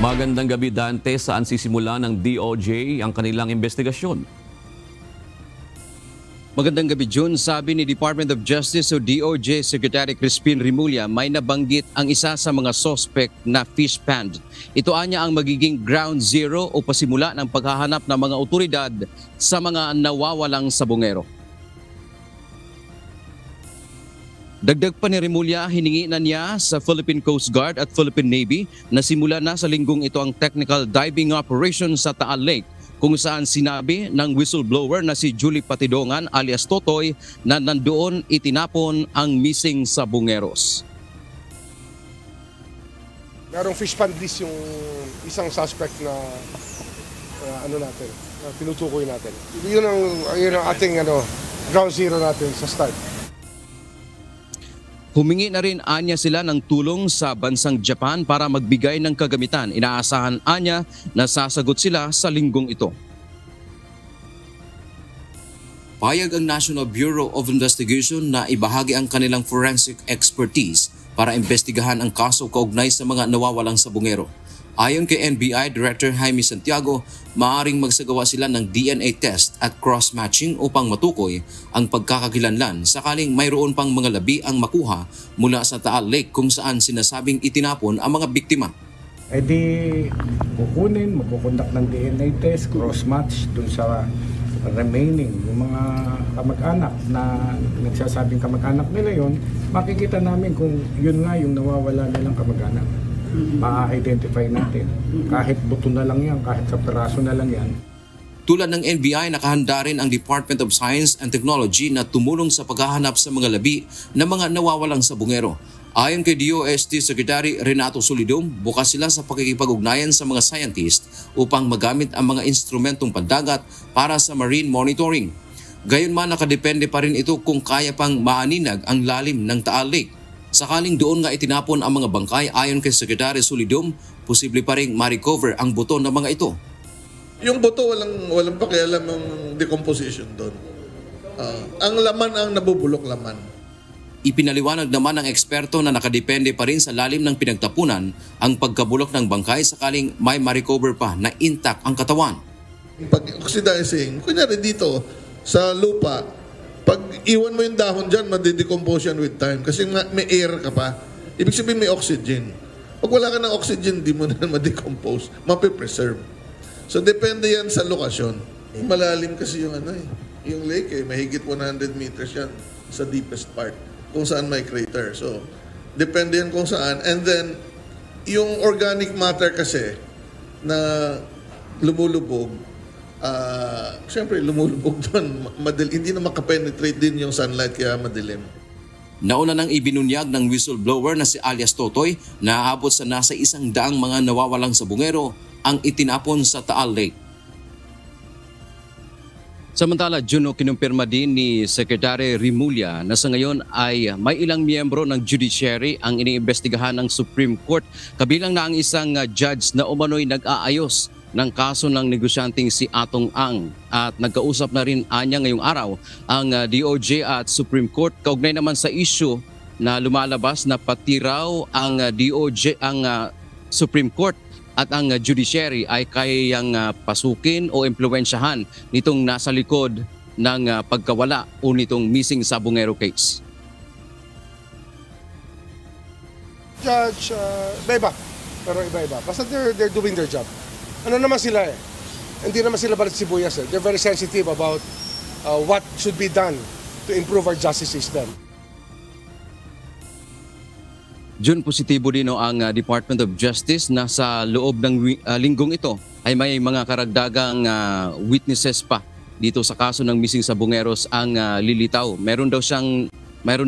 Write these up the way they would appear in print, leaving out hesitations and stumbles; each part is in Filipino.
Magandang gabi, Dante. Saan sisimula ng DOJ ang kanilang investigasyon? Magandang gabi, Jun. Sabi ni Department of Justice o DOJ Secretary Crispin Rimulya, may nabanggit ang isa sa mga suspect na fish pond. Ito anya ang magiging ground zero o pasimula ng paghahanap ng mga otoridad sa mga nawawalang sabongero. Dagdag pa ni Rimulya, hiningi na niya sa Philippine Coast Guard at Philippine Navy na simula na sa linggong ito ang technical diving operation sa Taal Lake, kung saan sinabi ng whistleblower na si Julie Patidongan alias Totoy na nandoon itinapon ang missing sabongeros. Merong fish pond list yung isang suspect na tinutukoy natin. Yun ang ating ground zero natin sa start. Humingi na rin anya sila ng tulong sa bansang Japan para magbigay ng kagamitan. Inaasahan anya na sasagot sila sa linggong ito. Payag ang National Bureau of Investigation na ibahagi ang kanilang forensic expertise para imbestigahan ang kaso kaugnay sa mga nawawalang sabongero. Ayon kay NBI Director Jaime Santiago, maaaring magsagawa sila ng DNA test at cross-matching upang matukoy ang pagkakakilanlan sakaling mayroon pang mga labi ang makuha mula sa Taal Lake kung saan sinasabing itinapon ang mga biktima. E di kukunin, magkukondak ng DNA test, cross-match dun sa remaining, yung mga kamag-anak na nagsasabing kamag-anak nila yon, makikita namin kung yun nga yung nawawala nilang kamag-anak. Ma-identify natin. Kahit buto na lang yan, kahit sa peraso na lang yan. Tulad ng NBI, nakahanda rin ang Department of Science and Technology na tumulong sa paghahanap sa mga labi ng mga nawawalang sabongero. Ayon kay DOST Secretary Renato Solidum, bukas sila sa pakikipag-ugnayan sa mga scientist upang magamit ang mga instrumentong pandagat para sa marine monitoring. Gayunman, nakadepende pa rin ito kung kaya pang maaninag ang lalim ng Taal Lake. Sakaling doon nga itinapon ang mga bangkay, ayon kay Secretary Solidum, posible pa rin ma-recover ang buto ng mga ito. Yung buto, walang pakialam ang decomposition doon. Ang laman ang nabubulok laman. Ipinaliwanag naman ng eksperto na nakadepende pa rin sa lalim ng pinagtapunan ang pagkabulok ng bangkay sakaling may ma-recover pa na intact ang katawan. Pag-oxidizing, kunyari dito sa lupa, pag iwan mo yung dahon dyan, madidecompose yan with time. Kasi may air ka pa. Ibig sabihin may oxygen. Pag wala ka ng oxygen, di mo na ma-decompose. Mapipreserve. So, depende yan sa lokasyon. Malalim kasi yung yung lake mahigit 100 meters yan sa deepest part. Kung saan may crater. So, depende yan kung saan. And then, yung organic matter kasi na lumulubog, siyempre lumulubog doon, hindi na makapenetrate din yung sunlight kaya madilim. Nauna nang ibinunyag ng whistleblower na si alias Totoy na aabot sa nasa 100 mga nawawalang sabongero ang itinapon sa Taal Lake. Samantala, Juno, kinumpirma din ni Secretary Rimulya na sa ngayon ay may ilang miyembro ng judiciary ang iniimbestigahan ng Supreme Court, kabilang na ang isang judge na umano'y nag-aayos ng kaso ng negosyanteng si Atong Ang, at nagkausap na rin anya ngayong araw ang DOJ at Supreme Court kaugnay naman sa issue na lumalabas na pati raw ang DOJ, ang Supreme Court at ang judiciary ay kayang pasukin o impluwensyahan nitong nasa likod ng pagkawala o nitong missing sabongero case. Judge, iba-iba. Pero iba-iba. Basta they're doing their job. Ano naman sila Hindi naman sila balat sibuyas They're very sensitive about what should be done to improve our justice system. Jun, positibo din ang Department of Justice na sa loob ng linggong ito ay may mga karagdagang witnesses pa dito sa kaso ng missing sabongeros ang lilitaw. Meron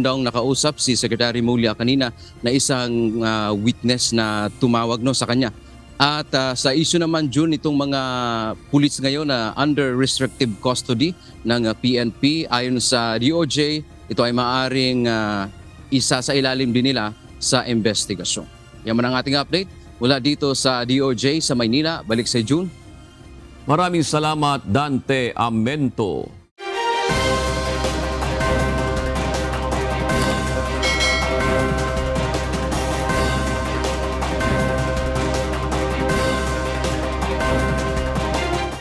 daw nakausap si Secretary Rimulya kanina na isang witness na tumawag sa kanya. At sa issue naman, June, itong mga pulis ngayon na under restrictive custody ng PNP, ayon sa DOJ, ito ay maaaring isa sa ilalim din nila sa investigasyon. Yan man ang ating update mula dito sa DOJ sa Maynila. Balik sa June. Maraming salamat, Dante Amento.